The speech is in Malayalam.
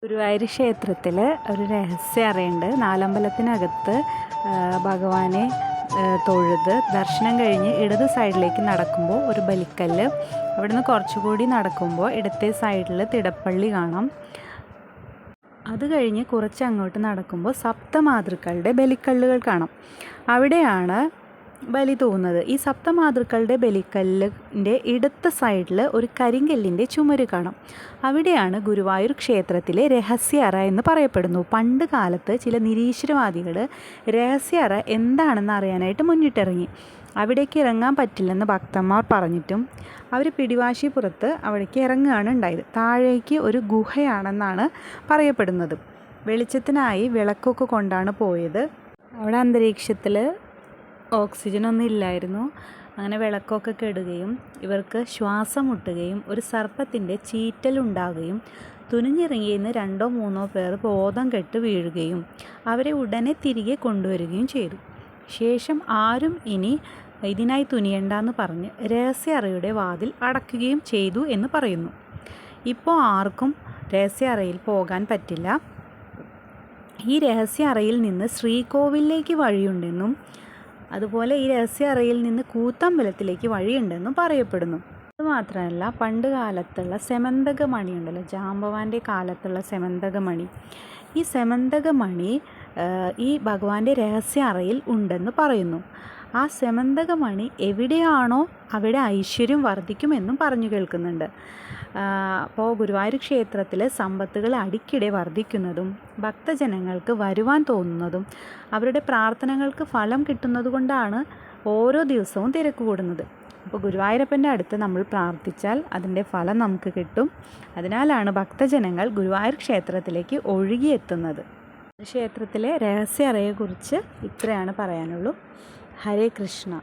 ഗുരുവായൂർ ക്ഷേത്രത്തിൽ ഒരു രഹസ്യ അറയുണ്ട്. നാലമ്പലത്തിനകത്ത് ഭഗവാനെ തൊഴുത് ദർശനം കഴിഞ്ഞ് ഇടത് സൈഡിലേക്ക് നടക്കുമ്പോൾ ഒരു ബലിക്കല്ല്, അവിടുന്ന് കുറച്ചുകൂടി നടക്കുമ്പോൾ ഇടത്തെ സൈഡിൽ തിടപ്പള്ളി കാണാം. അത് കഴിഞ്ഞ് കുറച്ച് അങ്ങോട്ട് നടക്കുമ്പോൾ സപ്തമാതൃക്കളുടെ ബലിക്കല്ലുകൾ കാണാം. അവിടെയാണ് ബലി തോന്നുന്നത്. ഈ സപ്തമാതൃക്കളുടെ ബലിക്കല്ലിൻ്റെ ഇടത്തെ സൈഡിൽ ഒരു കരിങ്കല്ലിൻ്റെ ചുമര് കാണാം. അവിടെയാണ് ഗുരുവായൂർ ക്ഷേത്രത്തിലെ രഹസ്യ അറ എന്ന് പറയപ്പെടുന്നു. പണ്ട് കാലത്ത് ചില നിരീശ്വരവാദികൾ രഹസ്യ അറ എന്താണെന്ന് അറിയാനായിട്ട് മുന്നിട്ടിറങ്ങി. അവിടേക്ക് ഇറങ്ങാൻ പറ്റില്ലെന്ന് ഭക്തന്മാർ പറഞ്ഞിട്ടും അവർ പിടിവാശിപ്പുറത്ത് അവിടേക്ക് ഇറങ്ങുകയാണ് ഉണ്ടായത്. താഴേക്ക് ഒരു ഗുഹയാണെന്നാണ് പറയപ്പെടുന്നത്. വെളിച്ചത്തിനായി വിളക്കൊക്കെ കൊണ്ടാണ് പോയത്. അവിടെ അന്തരീക്ഷത്തിൽ ഓക്സിജനൊന്നും ഇല്ലായിരുന്നു. അങ്ങനെ വിളക്കൊക്കെ കെടുകയും ഇവർക്ക് ശ്വാസം മുട്ടുകയും ഒരു സർപ്പത്തിൻ്റെ ചീറ്റലുണ്ടാകുകയും തുനിഞ്ഞിറങ്ങിയെന്ന് 2-3 പേർ ബോധം കെട്ട് വീഴുകയും അവരെ ഉടനെ തിരികെ കൊണ്ടുവരികയും ചെയ്തു. ശേഷം ആരും ഇനി ഇതിനായി തുനിയണ്ടെന്ന് പറഞ്ഞ് രഹസ്യ അറയുടെ വാതിൽ അടയ്ക്കുകയും ചെയ്തു എന്ന് പറയുന്നു. ഇപ്പോൾ ആർക്കും രഹസ്യ അറയിൽ പോകാൻ പറ്റില്ല. ഈ രഹസ്യ അറയിൽ നിന്ന് ശ്രീകോവിലേക്ക് വഴിയുണ്ടെന്നും അതുപോലെ ഈ രഹസ്യ അറയിൽ നിന്ന് കൂത്തമ്പലത്തിലേക്ക് വഴിയുണ്ടെന്നും പറയപ്പെടുന്നു. അതുമാത്രമല്ല, പണ്ട് കാലത്തുള്ള സെമന്തകമണി ഉണ്ടല്ലോ, ജാമ്പവാൻ്റെ കാലത്തുള്ള സെമന്തകമണി, ഈ സെമന്തകമണി ഈ ഭഗവാന്റെ രഹസ്യ അറയിൽ ഉണ്ടെന്ന് പറയുന്നു. ആ സെമന്തകമണി എവിടെയാണോ അവിടെ ഐശ്വര്യം വർദ്ധിക്കുമെന്നും പറഞ്ഞു കേൾക്കുന്നുണ്ട്. അപ്പോൾ ഗുരുവായൂർ ക്ഷേത്രത്തിൽ സമ്പത്തുകൾ അടിക്കടി വർദ്ധിക്കുന്നതും ഭക്തജനങ്ങൾക്ക് വരുവാൻ തോന്നുന്നതും അവരുടെ പ്രാർത്ഥനകൾക്ക് ഫലം കിട്ടുന്നത് കൊണ്ടാണ് ഓരോ ദിവസവും തിരക്ക് കൂടുന്നത്. അപ്പോൾ ഗുരുവായൂരപ്പൻ്റെ അടുത്ത് നമ്മൾ പ്രാർത്ഥിച്ചാൽ അതിൻ്റെ ഫലം നമുക്ക് കിട്ടും. അതിനാലാണ് ഭക്തജനങ്ങൾ ഗുരുവായൂർ ക്ഷേത്രത്തിലേക്ക് ഒഴുകിയെത്തുന്നത്. ക്ഷേത്രത്തിലെ രഹസ്യ അറയെക്കുറിച്ച് ഇത്രയാണ് പറയാനുള്ളൂ. ഹരേ കൃഷ്ണ.